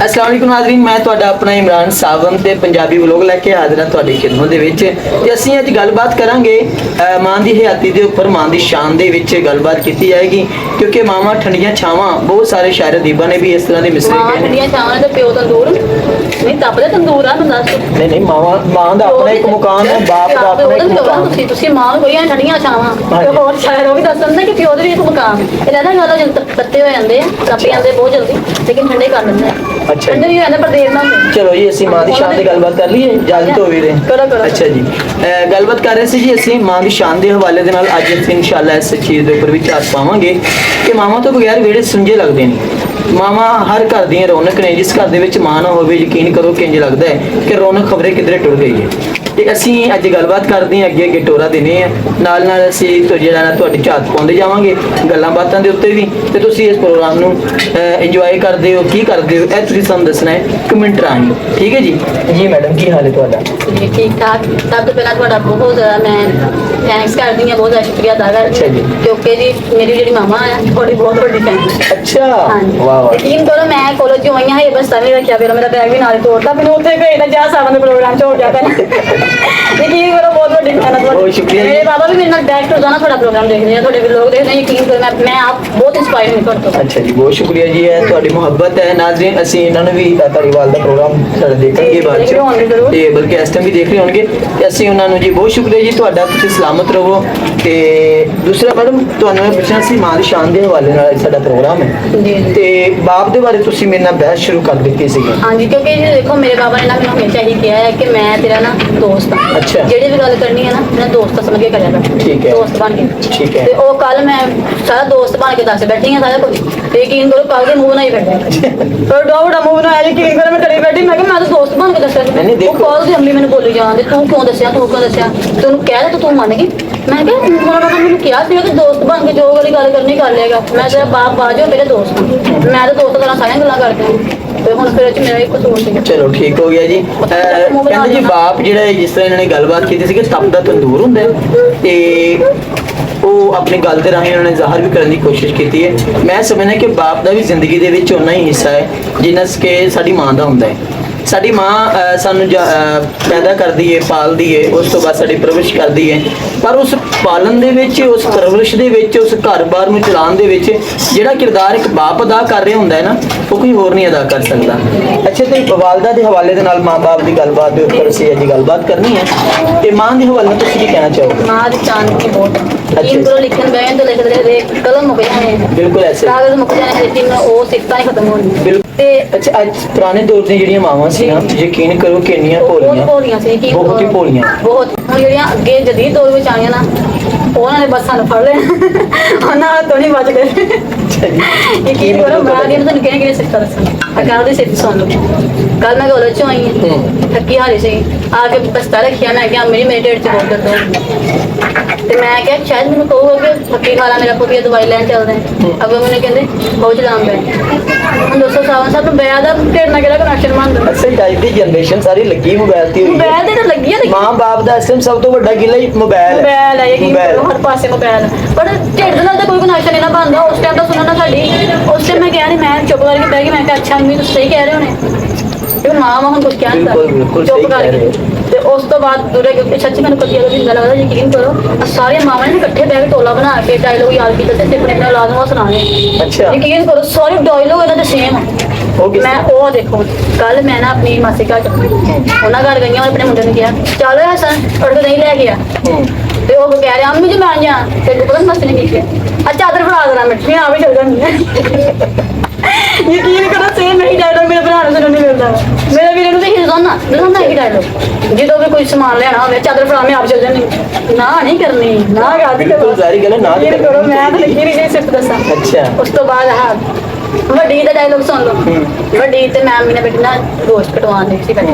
अस्सलाम वालेकुम नाज़रीन, मैं तुहाडा अपना इमरान सावम ते पंजाबी व्लॉग लैके हाज़र हाँ तुहाडी खिदमत दे विच। ते असीं अज गलबात करांगे मां दी हयाती दे उपर, मां दी शान दे विच गलबात कीती जाएगी, क्योंकि मावां ठंडियां छावां बहुत सारे शायर अदीबां ने भी इस तरह दे मिसरे कहे ठंडियां छावां ते प्यो तंदूर नहीं तपदे तंदूर आ बंदा। नहीं मां दा अपना एक मुकाम है, बाप दा अपना एक मुकाम है। तुसीं मां कोई ठंडियां छावां ते होर शायर वो भी दस्सन ना कि प्यो दे भी एक मुकाम है। ये रहदा गल जल्दी तत्ते हो जांदे तप जांदे बहुत जल्दी, लेकिन ठंडे कर दिंदे आ। अच्छा ठंडे भी हो जांदे पर देर ना होंदे। चलो जी असीं मां दी शान ते गलबात कर लईए, इजाजत हो वीरे। करो। अच्छा जी, गलबात कर रहे सी जी असीं मां दी शान दे हवाले दे नाल। अज असीं इंशाअल्लाह इस चीज़ दे उपर भी झात पावांगे कि मावां तो बगैर वेड़े सुंजे लगदे ने। मावां हर घर दी रौनक ने। जिस घर दे विच मां ना होवे, यकीन करो कि इंज लगदा है कि रौनक खबरे किधरे टुर गई है। ते असीं अज गलबात करदे हां, अगे अगे टोरा दिने आ, नाल नाल असीं तो जिहड़ा ना तुहाडी झात पाउंदे जावांगे गल्लां बातां दे उत्ते भी। ते तुसीं इस प्रोग्राम नूं इंजॉय करदे हो, की करदे हो, ਇਹ ਤੁਸੀਂ ਸਾਨੂੰ ਦੱਸਣਾ ਹੈ ਕਮੈਂਟ ਰਾਹੀਂ। ठीक है जी। जी मैडम की हाल है ਤੁਹਾਡਾ? जी ठीक ठाक। सब तो पहला ਤੁਹਾਡਾ बहुत ज़्यादा मैं थैंक्स करदी हां, बहुत ज़्यादा शुक्रिया अदा करदी। अच्छा जी। क्योंकि जी मेरी ਜਿਹੜੀ ਮਾਮਾ ਹੈ ਤੁਹਾਡੀ ਬਹੁਤ ਵੱਡੀ ਫੈਨ ਹੈ। अच्छा ਹਾਂਜੀ वाह वाह। ਯਕੀਨ ਕਰੋ ਮੈਂ ਕਾਲਜ ਚੋਂ ਆਈ ਹਾਂ, ਇਹ ਬਸ ਵੀ ਰੱਖਿਆ, ਫਿਰ ਮੇਰਾ ਬੈਗ ਵੀ ਨਾਲ ਹੀ ਤੋੜਤਾ, ਮੈਨੂੰ ਉੱਥੇ ਭੇਜਦਾ ਜਾ ਸਾਵਨ ਦੇ ਪ੍ਰੋਗਰਾਮ ਚ ਹੋ ਗਿਆ ਪਹਿਲਾਂ। ਯਕੀਨ ਕਰੋ ਬਹੁਤ ਵੱਡੀ ਫੈਨ ਹੈ ਤੁਹਾਡੀ। ਬਹੁਤ ਸ਼ੁਕਰੀਆ ਜੀ। ਮੇਰੇ ਬਾਬਾ ਵੀ ਮੇਰੇ ਨਾਲ ਬੈਕ ਟੂ ਜਾਣਾ ਤੁਹਾਡਾ ਪ੍ਰੋਗਰਾਮ ਦੇਖਦੇ ਆ, ਤੁਹਾਡੇ ਵਲੋਗ ਦੇਖਦੇ ਆ। ਯਕੀਨ ਕਰੋ ਮੈਂ ਆਪ ਬਹੁਤ ਇੰਸਪਾਇਰ ਹਾਂ ਤੁਹਾਡੇ ਤੋਂ। अच्छा जी, बहुत शुक्रिया जी, है ਤੁਹਾਡੀ ਮੁਹੱਬਤ ਹੈ। ਨਾਜ਼ਰੀਨ ਅਸੀਂ ਇਹਨਾਂ ਨੂੰ ਵੀ ਧਾਰੀਵਾਲ ਦਾ ਪ੍ਰੋਗਰਾਮ ਸਾਡਾ ਦੇਖਣਗੇ ਬਾਅਦ ਦੇਖ ਰਹੇ ਹੋਣਗੇ ਚ, ਜ਼ਰੂਰ। ਤੇ ਬਲਕਿ ਇਸ ਟਾਈਮ ਵੀ ਦੇਖ ਰਹੇ ਹੋਣਗੇ। ਤੇ ਅਸੀਂ ਉਹਨਾਂ ਨੂੰ ਜੀ ਬਹੁਤ ਸ਼ੁਕਰੀਆ ਜੀ ਤੁਹਾਡਾ, ਤੁਸੀਂ ਸਲਾਮਤ ਰਹੋ। ਤੇ ਦੂਸਰਾ ਮੈਡਮ ਤੁਹਾਨੂੰ ਇਹ ਪੁੱਛਣਾ ਸੀ, ਮਾਂ ਦੀ ਸ਼ਾਨ ਦੇ ਹਵਾਲੇ ਨਾਲ ਸਾਡਾ ਪ੍ਰੋਗਰਾਮ ਹੈ ਜੀ ਤੇ ਬਾਪ ਦੇ ਬਾਰੇ ਤੁਸੀਂ ਮੇਰੇ ਨਾਲ ਬਹਿਸ ਸ਼ੁਰੂ ਕਰ ਦਿੱਤੀ ਸੀਗੀ। हाँ जी, क्योंकि जी देखो मेरे बाबा ने ना मैंने हमेशा ही किया है कि मैं तेरा ना दोस्त हाँ। अच्छा। ਜਿਹੜੀ ਵੀ ਗੱਲ ਕਰਨੀ ਹੈ ਨਾ ਮੇਰਾ ਦੋਸਤ ਸਮਝ ਕੇ ਕਰਿਆ ਕਰ। ठीक है। ਦੋਸਤ ਬਣ ਕੇ। ठीक है। ਤੇ ਉਹ ਕੱਲ ਮੈਂ ਸਾਰਾ ਦੋਸਤ ਬਣ ਕੇ ਦੱਸ ਬੈਠੀ ਹਾਂ ਸਾਰਾ ਕੁਝ। ਤੇ ਯਕੀਨ ਕਰੋ ਕੱਲ ਦੇ ਮੂੰਹ ਨਾਲ ਹੀ ਬੈਠੇ ਪਰ ਡਾਊਟ ਮੂੰਹ ਨਾਲ ਆਇਆ। ਯਕੀਨ ਕਰੋ ਮੈਂ ਡਰੀ ਬੈਠੀ, ਮੈਂ ਕਿਹਾ ਮੈਂ ਤਾਂ ਦੋਸਤ ਬਣ ਕੇ ਦੱਸਿਆ ਸੀ। ਨਹੀਂ, ਦੇਖੋ। ਉਹ ਕਾਲ ਦੀ ਅੰਮੀ ਮੈਨੂੰ ਬੋਲੀ ਜਾਂਦੇ ਤੂੰ ਕਿਉਂ ਦੱਸਿਆ ਤੈਨੂੰ ਕਹਿ ਦਿੱਤਾ ਤੂੰ ਮੰਨ ਗਈ। ਮੈਂ ਕਿਹਾ ਉਹਨਾਂ ਨੇ ਮੈਨੂੰ ਕਿਹਾ ਸੀ ਕਿ ਦੋਸਤ ਬਣ ਕੇ ਜੋ ਵਾਲੀ ਗੱਲ ਕਰਨੀ ਕਰ ਲੇਗਾ। ਮੈਂ ਤੇਰਾ ਬਾਪ ਬਾਜੋ ਮੇਰੇ ਦੋਸਤ ਹਾਂ। ਮੈਂ ਤਾਂ ਦੋਸਤ ਤਰ੍ਹਾਂ ਸਾਰੀਆਂ ਗੱਲਾਂ ਕਰਦੀ ਹਾਂ। ਤੇ ਹੁਣ ਫਿਰ ਇਹ 'ਚ ਮੇਰਾ ਇੱਕ ਕਸੂਰ ਸੀ। ਚਲੋ ਠੀਕ ਹੋ ਗਿਆ ਜੀ। ਕਹਿੰਦੇ ਜੀ ਬਾਪ ਜਿਹੜਾ ਹੈ, ਜਿਸ ਤਰ੍ਹਾਂ ਇਹਨਾਂ ਨੇ ਗੱਲਬਾਤ ਕੀਤੀ ਸੀ ਕਿ ਤਪਦਾ ਤੰਦੂਰ ਹੁੰਦਾ ਹੈ, ਤੇ ਉਹ ਆਪਣੀ ਗੱਲ ਦੇ ਰਾਹੀਂ ਉਹਨਾਂ ਨੇ ਜ਼ਾਹਰ ਵੀ ਕਰਨ ਦੀ ਕੋਸ਼ਿਸ਼ ਕੀਤੀ ਹੈ। ਮੈਂ ਸਮਝਦਾ ਕਿ ਬਾਪ ਦਾ ਵੀ ਜ਼ਿੰਦਗੀ ਦੇ ਵਿੱਚ ਓਨਾ ਹੀ ਹਿੱਸਾ ਹੈ ਜਿੰਨਾ ਕਿ ਸਾਡੀ ਮਾਂ ਦਾ ਹੁੰਦਾ ਹੈ। ਸਾਡੀ ਮਾਂ ਸਾਨੂੰ ਪੈਦਾ ਕਰਦੀ ਹੈ, ਪਾਲਦੀ ਹੈ, ਉਸ ਤੋਂ ਬਾਅਦ ਸਾਡੀ ਪਰਵਰਿਸ਼ ਕਰਦੀ ਹੈ। ਪਰ ਉਸ ਪਾਲਣ ਦੇ ਵਿੱਚ, ਉਸ ਪਰਵਰਿਸ਼ ਦੇ ਵਿੱਚ, ਉਸ ਘਰ-ਬਾਰ ਨੂੰ ਚਲਾਉਣ ਦੇ ਵਿੱਚ ਜਿਹੜਾ ਕਿਰਦਾਰ ਇੱਕ ਬਾਪ ਅਦਾ ਕਰ ਰਿਹਾ ਹੁੰਦਾ ਹੈ ਨਾ, ਉਹ ਕੋਈ ਹੋਰ ਨਹੀਂ ਅਦਾ ਕਰ ਸਕਦਾ। ਅੱਛਾ, ਤੇ ਵਾਲਦਾ ਦੇ ਹਵਾਲੇ ਦੇ ਨਾਲ, ਮਾਂ-ਬਾਪ ਦੀ ਗੱਲਬਾਤ ਦੇ ਉੱਪਰ ਅਸੀਂ ਅੱਜ ਗੱਲਬਾਤ ਕਰਨੀ ਹੈ। ਤੇ ਮਾਂ ਦੇ ਹਵਾਲੇ ਨਾਲ ਤੁਸੀਂ ਕੀ ਕਹਿਣਾ ਚਾਹੋਗੇ? ਮਾਂ ਦੀ ਚਾਂਦ ਕੀ ਬਹੁਤ ਯਕੀਨ ਕਰੋ ਲਿਖਣ ਬੈਠ ਤੇ ਲਿਖਦੇ ਰਹੇ ਕਲਮ ਮੁੱਕ ਜਾਣੇ, ਬਿਲਕੁਲ ਐਸੇ ਕਾਗਜ਼ ਮੁੱਕ ਜਾਣੇ, ਲੇਕਿਨ ਉਹ ਸਿੱਖਤਾਂ ਹੀ ਖਤਮ ਹੋਣੀ। ਬਿਲਕੁਲ। ਤੇ ਅੱਛਾ, ਅੱਜ ਪੁਰਾਣੇ ਦੌਰ ਦੀਆਂ ਜਿਹੜੀਆਂ ਮਾਵਾਂ ਸੀ ਨਾ, ਯਕੀਨ ਕਰੋ ਕਿ ਇੰਨੀਆਂ ਭੋਲੀਆਂ ਸੀ। ਯਕੀਨ ਬਹੁਤ ਹੀ ਕਰੋ ਭੋਲੀਆਂ। ਬਹੁਤ। ਹੁਣ ਜਿਹੜੀਆਂ ਅੱਗੇ ਜਦੀਦ ਦੌਰ ਵਿੱਚ ਆਈਆਂ ਨਾ, ਉਹਨਾਂ ਨੇ ਬਸ ਸਾਨੂੰ ਫੜ ਲਿਆ, ਉਹਨਾਂ ਤੋਂ ਨਹੀਂ ਬਚ ਗਏ। ਯਕੀਨ ਕਰੋ ਮਾਂ ਦੀ ਤੁਹਾਨੂੰ ਕਿਹਨੇ ਸਿੱਖਤਾ ਦੱਸਾਂ। ਅਕਾਲ ਦੀ ਸਿੱਖ ਸੁਣ ਲਓ। ਕੱਲ ਮੈਂ ਕਾਲਜ ਚੋਂ ਆਈ ਹਾਂ, ਥੱਕੀ ਹਾਰੀ ਸੀ, ਆ ਕੇ ਬਸਤਾ ਰੱਖਿਆ। ਮੈਂ ਕਿਹਾ ਮੇਰੀ ਮੇਰੇ ਢਿੱਡ 'ਚ ਬਹੁਤ ਦਰਦ ਹੋ। ਤੇ ਮੈਂ ਕਿਹਾ ਸ਼ਾਇਦ ਮੈਨੂੰ ਕਹੂਗਾ ਕਿ ਥੱਕੀ ਖਾ ਲਾ, ਮੇਰਾ ਪੁੱਤ ਦਵਾਈ ਲੈਣ ਚੱਲਦੇ ਅੱਗੋਂ ਮੈਨੂੰ ਕਹਿੰਦੇ ਬਹੁਤ ਚਲਾਮ ਪੈ। ਹੁਣ 200 ਸਾਹਿਬ ਨੂੰ ਬਿਆ ਦਾ ਢਿੱਡ ਨਾਲ ਕਿਹੜਾ ਕਨੈਕਸ਼ਨ ਬਣਦਾ। ਅਸਲ ਟਾਈਪ ਦੀ ਜਨਰੇਸ਼ਨ ਸਾਰੀ ਲੱਗੀ ਮੋਬਾਈਲ ਤੇ ਹੋਈ ਹੈ। ਮੋਬਾਈਲ ਤੇ ਤਾਂ ਲੱਗੀ ਹੈ। ਮਾਂ ਬਾਪ ਦਾ ਇਸ ਟਾਈਮ ਸਭ ਤੋਂ ਵੱਡਾ ਗਿਲਾ ਹੀ ਮੋਬਾਈਲ ਹੈ। ਯਕੀਨ ਕਰੋ ਹਰ ਪਾਸੇ ਮੋਬਾਈਲ। ਪਰ ਢਿੱਡ ਨਾਲ ਤਾਂ ਕੋਈ ਕਨੈਕਸ਼ਨ ਨਹੀਂ ਨਾ ਬਣਦਾ। ਉਸ ਟਾਈਮ ਤਾਂ ਸੁਣਨਾ ਸਾਡੀ, ਉਸ ਟਾਈਮ ਮੈਂ ਕਿਹਾ ਨਹੀਂ, ਮੈਂ ਚੁੱਪ ਕਰਕੇ ਬਹਿ ਗਈ। ਮੈਂ ਕਿਹਾ ਅੱਛਾ ਮੰਮੀ ਤੁਸੀਂ ਸਹੀ ਕਹਿ ਰਹੇ ਹੋਣੇ, ਇਹ ਮਾਂ ਹੁਣ ਕੁਝ ਕਹਿ ਨਹੀਂ ਸਕਦੀ, ਚੁੱਪ ਕਰਕੇ। ਤੇ ਉਸ ਤੋਂ ਬਾਅਦ ਦੂਰੇ ਸੱਚੀ ਮੈਨੂੰ ਕਦੀ ਅਗਰ ਜਿੰਦਾ ਲੱਗਦਾ। ਯਕੀਨ ਕਰੋ ਸਾਰੀਆਂ ਮਾਵਾਂ ਨੇ ਇਕੱਠੇ ਬਹਿ ਕੇ ਟੋਲਾ ਬਣਾ ਕੇ ਡਾਇਲੋਗ ਯਾਦ ਕੀਤੇ ਤੇ ਆਪਣੇ ਆਪਣੇ ਔਲਾਦ ਨੂੰ ਸੁਣਾਏ। ਅੱਛਾ। ਯਕੀਨ ਕਰੋ ਸਾਰੇ ਡਾਇਲੋਗ ਇਹਨਾਂ ਦੇ ਸੇਮ ਆ। ਮੈਂ ਉਹ ਦੇਖੋ ਕੱਲ ਮੈਂ ਨਾ ਆਪਣੀ ਮਾਸੀ ਘਰ ਉਹਨਾਂ ਘਰ ਗਈਆਂ, ਆਪਣੇ ਮੁੰਡੇ ਨੂੰ ਕਿਹਾ ਚਲੋ ਹਸਨ ਤੁਹਾਡੇ ਨਹੀਂ ਲੈ ਗਿਆ। ਤੇ ਉਹ ਕਹਿ ਰਿਹਾ ਅੰਮੀ ਜੀ ਮੈਂ ਜਾ ਤੇ ਪਤਾ ਮਸਤ ਨੇ ਕੀਤੀ ਆ ਚਾਦਰ ਫੜਾ ਦੇਣਾ ਮਿੱਠੀ ਆ ਵੀ ਚਲ ਜਾਂਦੀ। ਯਕੀਨ ਕਰੋ ਸੇਮ ਨਹੀਂ ਡਾਇਲੋਗ ਮੇਰੇ ਭਰਾ ਨੂੰ ਸੁਣਨ ਨੂੰ ਮਿਲਦਾ। ਮੇਰੇ ਵੀਰੇ ਨੂੰ ਤਾਂ ਇਹ ਦੋਨਾਂ ਹੀ ਡਾਇਲੋਗ, ਜਦੋਂ ਵੀ ਕੋਈ ਸਮਾਨ ਲੈਣਾ ਹੋਵੇ ਚਾਦਰ ਫੜਾ ਮੈਂ ਆਪ ਚਲ ਜਾਂਦੀ। ਨਾ ਨਹੀਂ ਕਰਨੀ, ਨਾ ਗਾਦੀ ਕਰੋ, ਸਾਰੀ ਗੱਲ ਨਾ ਕਰੋ। ਮੈਂ ਤਾਂ ਲੱਗੀ ਨਹੀਂ ਸਿਰਫ ਦੱਸਾਂ। ਅੱਛਾ। ਉਸ ਤੋਂ ਬਾਅਦ ਵੱਡੀ ਦਾ ਡਾਇਲੋਗ ਸੁਣ ਲਓ। ਵੱਡੀ ਤੇ ਮੈਂ ਨੇ ਬੇਟੀ ਨਾ ਗੋਸ਼ਤ ਕਟਵਾਉਣ ਸੀ ਬੈਠੇ,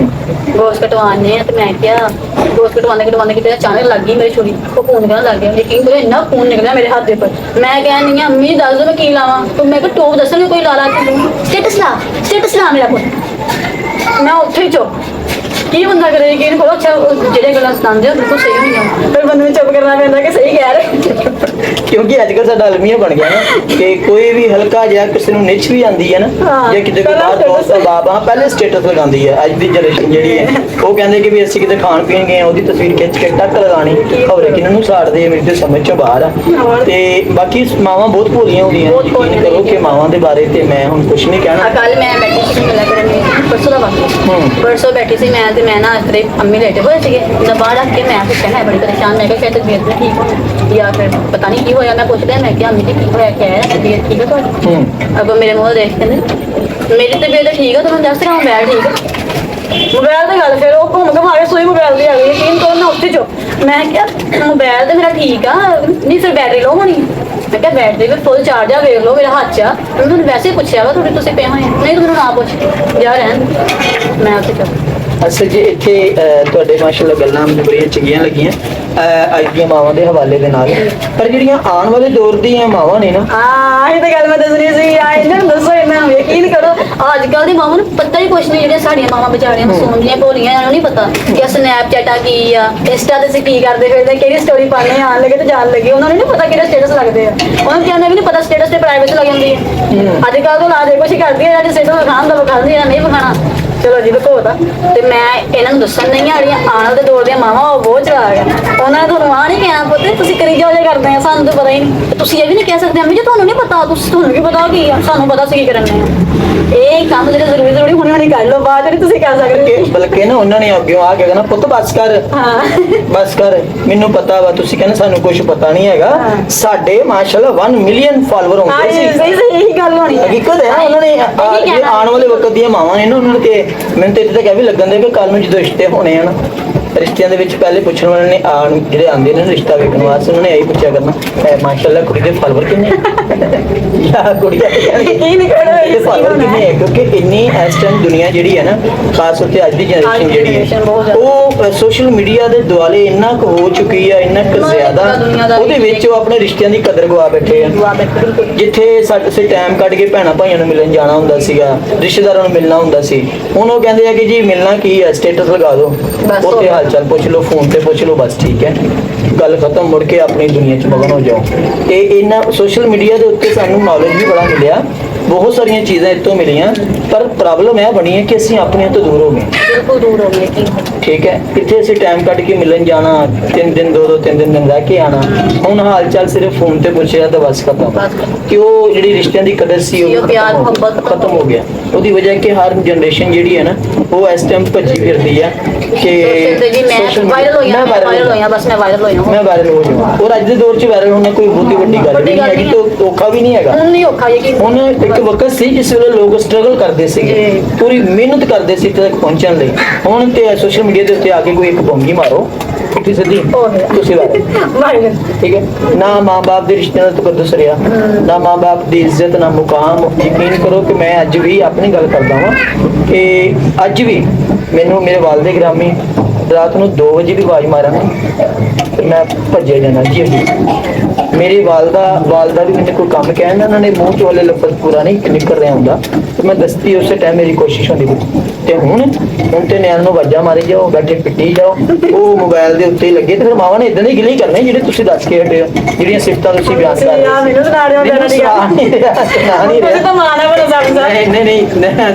ਗੋਸ਼ਤ ਕਟਵਾਉਣੇ। ਤੇ ਮੈਂ ਕਿਹਾ ਗੋਸ਼ਤ ਕਟਵਾਉਂਦੇ ਕਿਤੇ ਅਚਾਨਕ ਲੱਗ ਗਈ ਮੇਰੀ ਛੁਰੀ, ਉਹ ਖੂਨ ਨਿਕਲਣ ਲੱਗ ਗਿਆ। ਲੇਕਿਨ ਮੇਰੇ ਇੰਨਾ ਖੂਨ ਨਿਕਲਿਆ ਮੇਰੇ ਹੱਥ ਦੇ ਉੱਪਰ। ਮੈਂ ਕਹਿੰਦੀ ਹਾਂ ਅੰਮੀ ਦੱਸ ਦਿਓ ਮੈਂ ਕੀ ਲਾਵਾਂ। ਤੂੰ ਮੈਂ ਕਿਹਾ ਟੋਪ ਦੱਸਣਗੇ ਕੋਈ ਲਾ ਲਾ ਕੇ ਸਟੇਟਸ ਲਾ ਮੇਰਾ ਪੁੱਤ। ਮੈਂ ਉੱਥੇ ਹੀ ਚੁੱਪ। ਕੀ ਬੰਦਾ ਕਰੇ ਯਕੀਨ ਕਰੋ। ਅੱਛਾ ਜਿਹੜੇ ਗੱਲਾਂ ਸੁਣਾਉਂਦੇ ਹੋ ਬਿਲਕੁਲ ਸਹੀ ਹੋਈਆਂ, ਫਿਰ ਬੰਦੇ ਨੂੰ ਚੁੱਪ ਕਰਨਾ ਪੈਂਦਾ ਕਿ ਸਹੀ ਕਹਿ ਰਹੇ। ਕਿਉਂਕਿ ਅੱਜ ਕੱਲ੍ਹ ਸਾਡਾ ਅਲਮੀਆ ਬਣ ਗਿਆ ਨਾ ਕਿ ਕੋਈ ਵੀ ਹਲਕਾ ਜਿਹਾ ਕਿਸੇ ਨੂੰ ਨਿੱਛ ਵੀ ਆਉਂਦੀ ਹੈ ਨਾ, ਹਾਂ, ਜਾਂ ਕਿਤੇ ਕੋਈ ਬਾਹਰ ਦੋਸਤ ਦਾ ਬਾਪ ਆ ਪਹਿਲੇ ਸਟੇਟਸ ਲਗਾਉਂਦੀ ਹੈ। ਅੱਜ ਦੀ ਜਨਰੇਸ਼ਨ ਜਿਹੜੀ ਹੈ ਉਹ ਕਹਿੰਦੇ ਕਿ ਵੀ ਅਸੀਂ ਕਿਤੇ ਖਾਣ ਪੀਣ ਗਏ ਹਾਂ, ਉਹਦੀ ਤਸਵੀਰ ਖਿੱਚ ਕੇ ਟੱਕ ਲਗਾਣੀ, ਖਬਰੇ ਕਿਹਨਾਂ ਨੂੰ ਸਾੜਦੇ ਆ, ਮੇਰੀ ਤੇ ਸਮਝ ਚੋਂ ਬਾਹਰ ਆ। ਤੇ ਬਾਕੀ ਮਾਵਾਂ ਬਹੁਤ ਭੋਲੀਆਂ ਹੁੰਦੀਆਂ, ਯਕੀਨ ਕਰੋ ਕਿ ਮਾਵਾਂ ਦੇ ਬਾਰੇ ਤੇ ਮੈਂ ਹੁਣ ਕੁਝ ਨਹੀਂ ਕਹਿਣਾ। ਕੱਲ ਮੈਂ ਬੈਠੀ ਸੀ ਮਿਲਿਆ ਕਰਨ ਪਰਸੋਂ ਦਾ ਵਕਤ, ਪਰਸੋਂ ਬੈਠੀ ਸੀ ਮੈਂ ਤੇ ਮੈਂ ਨਾ ਤੇਰੇ ਅੰਮੀ ਲੇਟੇ ਹੋਏ ਸੀਗੇ ਮੈਂ ਬਾਹਰ ਰੱਖ ਕੇ ਮੈਂ ਪੁੱਛਿਆ ਮੈਂ ਬੜੀ ਪਰੇਸ਼ਾਨ, ਮੈਂ ਕਿਹਾ ਸ਼ਾਇਦ ਤਬੀਅਤ ਨਹੀਂ ਠੀਕ ਹੋ ਜਾਂ ਫਿਰ ਪਤਾ ਨਹੀਂ ਕੀ ਹੋਇਆ। ਮੈਂ ਪੁੱਛਦਾ ਮੈਂ ਕਿਹਾ ਅੰਮੀ ਜੀ ਕੀ ਹੋਇਆ, ਕਿਹਾ ਹੈ ਤਬੀਅਤ ਠੀਕ ਹੈ ਤੁਹਾਡੀ? ਅੱਗੋਂ ਮੇਰੇ ਮੂੰਹ ਦੇਖ ਕਹਿੰਦੇ ਮੇਰੀ ਤਬੀਅਤ ਠੀਕ ਹੈ, ਤੁਹਾਨੂੰ ਦੱਸ ਰਿਹਾ ਮੋਬਾਈਲ ਠੀਕ ਹੈ। ਮੋਬਾਈਲ ਦੀ ਗੱਲ ਫਿਰ ਉਹ ਘੁੰਮ ਘੁਮਾ ਕੇ ਸੋਈ ਮੋਬਾਈਲ ਦੀ ਆ ਗਈ, ਯਕੀਨ ਕਰੋ ਨਾ ਉੱਥੇ ਜੋ ਮੈਂ ਕਿਹਾ ਮੋਬਾਈਲ ਤੇ ਮੇਰਾ ਠੀਕ ਆ, ਨਹੀਂ ਫਿਰ ਬੈਟਰੀ ਲੋ ਹੋਣੀ। ਮੈਂ ਕਿਹਾ ਬੈਟਰੀ ਵੀ ਫੁੱਲ ਚਾਰਜ ਆ, ਵੇਖ ਲਓ ਮੇਰਾ ਹੱਥ 'ਚ ਆ। ਮੈਂ ਤੁਹਾਨੂੰ ਵੈਸੇ ਹੀ ਪੁੱਛਿਆ ਵਾ ਤੁਹਾਡੇ ਤੁਸੀਂ ਪਏ ਹੋਏ ਆ, ਨਹੀਂ ਤੂੰ ਮੈਨੂੰ ਨਾ ਪੁੱਛ ਜਾ ਰਹਿਣ ਮੈਂ ਉੱਥੇ ਚੱਲ। ਅਸਲ 'ਚ ਇੱਥੇ ਤੁਹਾਡੇ ਮਾਸ਼ਾਅੱਲਾ ਗੱਲਾਂ ਮੈਨੂੰ ਬੜੀਆਂ ਚੰਗੀਆਂ ਲੱਗੀਆਂ ਅੱਜ ਦੀਆਂ ਮਾਵਾਂ ਦੇ ਹਵਾਲੇ ਦੇ ਨਾਲ, ਪਰ ਜਿਹੜੀਆਂ ਆਉਣ ਵਾਲੇ ਦੌਰ ਦੀਆਂ ਮਾਵਾਂ ਨੇ ਨਾ, ਹਾਂ ਇਹ ਤਾਂ ਗੱਲ ਮੈਂ ਦੱਸਣੀ ਸੀ। ਆ ਇਹਨਾਂ ਨੂੰ ਦੱਸੋ, ਇਹਨਾਂ ਨੂੰ ਯਕੀਨ ਕਰੋ ਅੱਜ ਕੱਲ੍ਹ ਦੀ ਮਾਵਾਂ ਨੂੰ ਪਤਾ ਹੀ ਕੁਛ ਨਹੀਂ, ਜਿਹੜੀਆਂ ਸਾਡੀਆਂ ਮਾਵਾਂ ਵਿਚਾਰੀਆਂ ਸੋਹਣੀਆਂ ਭੋਲੀਆਂ ਇਹਨਾਂ ਨੂੰ ਨਹੀਂ ਪਤਾ ਕਿ ਸਨੈਪਚੈਟਾਂ ਕੀ ਆ, ਇੰਸਟਾ ਤੇ ਅਸੀਂ ਕੀ ਕਰਦੇ ਫਿਰਦੇ, ਕਿਹੜੀ ਸਟੋਰੀ ਪਾਉਂਦੇ ਆਉਣ ਲੱਗੇ ਤੇ ਜਾਣ ਲੱਗੇ, ਉਹਨਾਂ ਨੂੰ ਨਹੀਂ ਪਤਾ ਕਿਹੜੇ ਸਟੇਟਸ ਲੱਗਦੇ ਆ, ਉਹਨਾਂ ਨੂੰ ਕਹਿੰਦੇ ਵੀ ਨਹੀਂ ਪਤਾ ਸਟੇਟਸ ਤੇ ਪ੍ਰਾਈਵੇਟ ਲੱਗ ਜਾਂਦੀ ਹੈ। ਅੱਜ ਕੱਲ੍ਹ ਤੋਂ ਲਾ ਦੇ ਕੁਛ ਕਰਦੀ ਹੈ, ਅੱਜ ਸਟੇਟਸ ਵਿਖਾਉਣ ਦਾ ਵਿਖਾਉਂਦੀ ਹੈ, ਨਹੀਂ ਵਿਖਾਉਣਾ ਚਲੋ ਜੀ ਲੁਕੋਤਾ। ਤੇ ਮੈਂ ਇਹਨਾਂ ਨੂੰ ਦੱਸਣ ਨਹੀਂ ਆ ਜਿਹੜੀਆਂ ਆਉਣ ਵਾਲੇ ਦੌਰ ਦੀਆਂ ਮਾਵਾਂ ਉਹ ਬਹੁਤ ਚਲਾ ਗਿਆ, ਉਹਨਾਂ ਨੇ ਤੁਹਾਨੂੰ ਆ ਨਹੀਂ ਕਹਿਣਾ ਪੁੱਤ ਤੁਸੀਂ ਕਰੀ ਜਾਓ ਜੇ ਕਰਦੇ ਆ, ਸਾਨੂੰ ਤਾਂ ਪਤਾ ਹੀ ਨਹੀਂ। ਤੇ ਤੁਸੀਂ ਇਹ ਵੀ ਨਹੀਂ ਕਹਿ ਸਕਦੇ ਅੰਮੀ ਜੀ ਤੁਹਾਨੂੰ ਨਹੀਂ ਪਤਾ, ਤੁਹਾਨੂੰ ਕੀ ਪਤਾ ਕੀ ਆ, ਸਾਨੂੰ ਪਤਾ ਸੀ ਕੀ ਕਰਨਾ ਹੈ। ਇਹ ਕੰਮ ਜਿਹੜੇ ਜ਼ਰੂਰੀ ਹੁਣੇ ਕਰ ਲਓ, ਬਾਅਦ ਜਿਹੜੀ ਤੁਸੀਂ ਕਰ ਸਕਦੇ ਹੋ। ਬਲਕਿ ਨਾ ਉਹਨਾਂ ਨੇ ਅੱਗੇ ਆ ਕੇ ਕਹਿਣਾ ਪੁੱਤ ਬਸ ਕਰ, ਹਾਂ ਬਸ ਕਰ, ਮੈਨੂੰ ਪਤਾ ਵਾ, ਤੁਸੀਂ ਕਹਿੰਦੇ ਸਾਨੂੰ ਕੁਝ ਪਤਾ ਨਹੀਂ ਹੈਗਾ। ਸਾਡੇ ਮਾਸ਼ਾਅੱਲਾ 1 ਮਿਲੀਅਨ ਫਾਲੋਅਰ ਹੁੰਦੇ ਸੀ, ਸਹੀ ਸਹੀ ਇਹੀ ਗੱਲ ਹੋਣੀ ਹੈ। ਹਕੀਕਤ ਹੈ। ਉਹਨਾਂ ਨੇ ਇਹ ਆਉਣ ਵਾਲੇ ਵਕਤ ਦੀਆਂ ਮਾਵਾਂ ਨੇ ਨਾ, ਉਹਨਾਂ ਨੂੰ ਤੇ ਮੈਨੂੰ ਤੇ ਇੱਥੇ ਤੱਕ ਇਹ ਵੀ ਲੱਗਣ ਦੇ ਕਿ ਕੱਲ ਨੂੰ ਜਦੋਂ ਰਿਸ਼ਤੇ ਹੋਣੇ ਹਨ, ਰਿਸ਼ਤਿਆਂ ਦੇ ਵਿੱਚ ਪਹਿਲੇ ਪੁੱਛਣ ਵਾਲੇ ਨੇ ਜਿਹੜੇ ਆਉਂਦੇ ਨੇ ਰਿਸ਼ਤਾ ਵੇਖਣ ਵਾਸਤੇ, ਉਹਨਾਂ ਨੇ ਇਹੀ ਪੁੱਛਿਆ ਕਰਨਾ ਮਾਸ਼ਾਅੱਲਾ ਕੁੜੀ ਦੇ ਫਾਲੋਅਰ ਕਿੰਨੇ ਜਾਂ ਕੁੜੀ ਦੇ ਫਾਲੋਅਰ ਕਿੰਨੇ ਹੈ, ਕਿਉਂਕਿ ਇੰਨੀ ਇਸ ਟਾਈਮ ਦੁਨੀਆ ਜਿਹੜੀ ਹੈ ਨਾ, ਖਾਸ ਕਰਕੇ ਅੱਜ ਦੀ ਜਨਰੇਸ਼ਨ ਜਿਹੜੀ ਹੈ ਉਹ ਸੋਸ਼ਲ ਮੀਡੀਆ ਦੇ ਦੁਆਲੇ ਇੰਨਾ ਕੁ ਹੋ ਚੁੱਕੀ ਹੈ, ਇੰਨਾ ਕੁ ਜ਼ਿਆਦਾ ਉਹਦੇ ਵਿੱਚ ਉਹ ਆਪਣੇ ਰਿਸ਼ਤਿਆਂ ਦੀ ਕਦਰ ਗਵਾ ਬੈਠੇ ਆ। ਜਿੱਥੇ ਸਾਡੇ ਟਾਈਮ ਕੱਢ ਕੇ ਭੈਣਾਂ ਭਾਈਆਂ ਨੂੰ ਮਿਲਣ ਜਾਣਾ ਹੁੰਦਾ ਸੀਗਾ, ਰਿਸ਼ਤੇਦਾਰਾਂ ਨੂੰ ਮਿਲਣਾ ਹੁੰਦਾ ਸੀ, ਹੁਣ ਉਹ ਕਹਿੰਦੇ ਆ ਕਿ ਜੀ ਮਿਲਣਾ ਕੀ ਹੈ, ਸਟੇਟਸ ਲਗਾ ਦਿਓ, ਉੱਥੇ ਹਾਲ ਚਾਲ ਪੁੱਛ ਲਓ, ਫੋਨ ਤੇ ਪੁੱਛ ਲਓ, ਬਸ ਠੀਕ ਹੈ, ਗੱਲ ਖਤਮ, ਮੁੜ ਕੇ ਆਪਣੀ ਦੁਨੀਆ 'ਚ ਮਗਨ ਹੋ ਜਾਓ। ਤੇ ਇਹਨਾਂ ਸੋਸ਼ਲ ਮੀਡੀਆ ਦੇ ਉੱਤੇ ਸਾਨੂੰ ਨੌਲੇਜ ਵੀ ਬੜਾ ਮਿਲਿਆ, ਬਹੁਤ ਸਾਰੀਆਂ ਚੀਜ਼ਾਂ ਇੱਥੋਂ ਮਿਲੀਆਂ, ਪਰ ਪ੍ਰੋਬਲਮ ਇਹ ਬਣੀ ਹੈ ਕਿ ਅਸੀਂ ਆਪਣੇ ਤੋਂ ਦੂਰ ਹੋ ਗਏ, ਬਿਲਕੁਲ ਦੂਰ ਹੋ ਗਏ। ਠੀਕ ਹੈ। ਇੱਥੇ ਅਸੀਂ ਟਾਈਮ ਕੱਢ ਕੇ ਮਿਲਣ ਜਾਣਾ, 3 ਦਿਨ 2-3 ਦਿਨ ਰਹਿ ਕੇ ਆਣਾ, ਹੁਣ ਹਾਲ ਚਾਲ ਸਿਰਫ ਫੋਨ ਤੇ ਪੁੱਛਿਆ ਤਾਂ ਬਸ ਖਤਮ। ਕਿ ਉਹ ਜਿਹੜੀ ਰਿਸ਼ਤਿਆਂ ਦੀ ਕਦਰ ਸੀ ਉਹ ਖਤਮ ਹੋ ਗਿਆ। ਉਹਦੀ ਵਜ੍ਹਾ ਕਿ ਹਰ ਜਨਰੇਸ਼ਨ ਜਿਹੜੀ ਹੈ ਨਾ ਉਹ ਇਸ ਟਾਈਮ ਭੱਜੀ ਫਿਰਦੀ ਹੈ ਕਿ ਮੈਂ ਵਾਇਰਲ ਹੋਇਆ ਬਸ ਮੈਂ ਵਾਇਰਲ ਹੋ ਜਾਵਾਂ। ਔਰ ਅੱਜ ਦੇ ਦੌਰ 'ਚ ਵਾਇਰਲ ਹੋਣਾ ਕੋਈ ਬਹੁਤੀ ਵੱਡੀ ਗੱਲ ਨਹੀਂ ਹੈਗੀ, ਤੇ ਔਖਾ ਵੀ ਨਹੀਂ ਹੈਗਾ। ਹੁਣ ਨਹੀਂ ਔਖਾ ਯਕੀਨ। ਹੁਣ ਇੱਕ ਵਕਤ ਸੀ ਜਿਸ ਵੇਲੇ ਲੋਕ ਸਟਰਗਲ ਕਰਦੇ ਸੀਗੇ, ਪੂਰੀ ਮਿਹਨਤ ਕਰਦੇ ਸੀ ਤੱਕ ਪਹੁੰਚਣ ਲਈ। ਹੁਣ ਤੇ ਸੋਸ਼ਲ ਮੀਡੀਆ ਦੇ ਉੱਤੇ ਆ ਕੇ ਕੋਈ ਇੱਕ ਬੰਗੀ ਮਾਰੋ ਪੁੱਠੀ ਸਿੱਧੀ ਤੁਸੀਂ ਵਾਇਰਲ, ਠੀਕ ਹੈ। ਨਾ ਮਾਂ ਬਾਪ ਦੇ ਰਿਸ਼ਤਿਆਂ ਦਾ ਤਕੱਦਸ ਰਿਹਾ, ਨਾ ਮਾਂ ਬਾਪ ਦੀ ਇੱਜ਼ਤ, ਨਾ ਮੁਕਾਮ। ਯਕੀਨ ਕਰੋ ਕਿ ਮੈਂ ਅੱਜ ਵੀ ਆਪਣੀ ਗੱਲ ਕਰਦਾ ਹਾਂ ਕਿ ਅੱਜ ਵੀ ਮੈਨੂੰ ਮੇਰੇ ਵਾਲਿਦ ਗਿਰਾਮੀ ਰਾਤ ਨੂੰ 2 ਵਜੇ ਵੀ ਆਵਾਜ਼ ਮਾਰਨ ਤੇ ਮੈਂ ਭੱਜਿਆ ਜਾਣਾ ਜੀ। ਮੇਰੀ ਵਾਲਦਾ ਵੀ ਮੈਨੂੰ ਕੋਈ ਕੰਮ ਕਹਿਣ ਉਹਨਾਂ ਨੇ ਮੂੰਹ ਚੋਂ ਵਾਲੇ ਲਫ਼ਜ਼ ਪੂਰਾ ਨਹੀਂ ਨਿਕਲ ਰਿਹਾ ਹੁੰਦਾ, ਤੇ ਮੈਂ ਦੱਸਦੀ ਉਸੇ ਟਾਈਮ ਮੇਰੀ ਕੋਸ਼ਿਸ਼ ਹੁੰਦੀ ਸੀ। ਤੇ ਹੁਣ ਤੇ ਨਿਆਣ ਨੂੰ ਵਾਜਾਂ ਮਾਰੀ ਜਾਓ, ਬੈਠੇ ਪਿੱਟੀ ਜਾਓ, ਉਹ ਮੋਬਾਈਲ ਦੇ ਉੱਤੇ ਲੱਗੇ, ਤੇ ਫਿਰ ਮਾਵਾਂ ਨੇ ਇਦਾਂ ਦੀ ਗਿਲੇ ਕਰਨੇ ਜਿਹੜੇ ਤੁਸੀਂ ਦੱਸ ਕੇ ਹਟੇ ਹੋ, ਜਿਹੜੀਆਂ ਸਿਫਤਾਂ ਤੁਸੀਂ ਬਿਆਨ ਕਰ ਰਹੇ ਹੋ। ਮੈਨੂੰ ਸੁਣਾ ਰਹੇ ਹੋ ਨਹੀਂ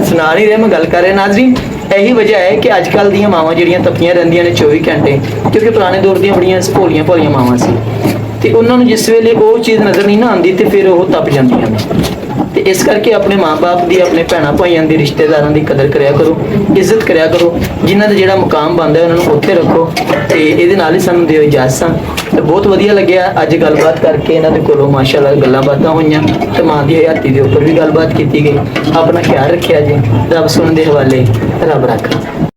ਸੁਣਾ ਨਹੀਂ ਰਿਹਾ, ਮੈਂ ਗੱਲ ਕਰ ਰਿਹਾ ਨਾਜ਼ਰੀਨ। ਇਹੀ ਵਜ੍ਹਾ ਹੈ ਕਿ ਅੱਜ ਕੱਲ੍ਹ ਦੀਆਂ ਮਾਵਾਂ ਜਿਹੜੀਆਂ ਤਪੀਆਂ ਰਹਿੰਦੀਆਂ ਨੇ 24 ਘੰਟੇ, ਕਿਉਂਕਿ ਪੁਰਾਣੇ ਦੌਰ ਦੀਆਂ ਬੜੀਆਂ ਭੋਲੀਆਂ ਮਾਵਾਂ ਸੀ, ਤੇ ਉਹਨਾਂ ਨੂੰ ਜਿਸ ਵੇਲੇ ਉਹ ਚੀਜ਼ ਨਜ਼ਰ ਨਹੀਂ ਨਾ ਆਉਂਦੀ ਤੇ ਫਿਰ ਉਹ ਤਪ ਜਾਂਦੀਆਂ ਨੇ। ਤੇ ਇਸ ਕਰਕੇ ਆਪਣੇ ਮਾਂ-ਬਾਪ ਦੀ, ਆਪਣੇ ਭੈਣਾਂ ਭਾਈਆਂ ਦੀ, ਰਿਸ਼ਤੇਦਾਰਾਂ ਦੀ ਕਦਰ ਕਰਿਆ ਕਰੋ, ਇੱਜ਼ਤ ਕਰਿਆ ਕਰੋ, ਜਿਨ੍ਹਾਂ ਦਾ ਜਿਹੜਾ ਮੁਕਾਮ ਬਣਦਾ ਉਹਨਾਂ ਨੂੰ ਉੱਥੇ ਰੱਖੋ। ਤੇ ਇਹਦੇ ਨਾਲ ਹੀ ਸਾਨੂੰ ਦਿਓ ਇਜਾਜ਼ਤਾਂ। ਤੇ ਬਹੁਤ ਵਧੀਆ ਲੱਗਿਆ ਅੱਜ ਗੱਲਬਾਤ ਕਰਕੇ ਇਹਨਾਂ ਦੇ ਕੋਲੋਂ ਮਾਸ਼ਾਅੱਲਾ ਗੱਲਾਂ ਬਾਤਾਂ ਹੋਈਆਂ, ਤੇ ਮਾਂ ਦੀ ਹਯਾਤੀ ਦੇ ਉੱਪਰ ਵੀ ਗੱਲਬਾਤ ਕੀਤੀ ਗਈ। ਆਪਣਾ ਖਿਆਲ ਰੱਖਿਆ ਜੀ, ਰੱਬ ਸੁਣਨ ਦੇ ਹਵਾਲੇ, ਰੱਬ ਰੱਖਾ।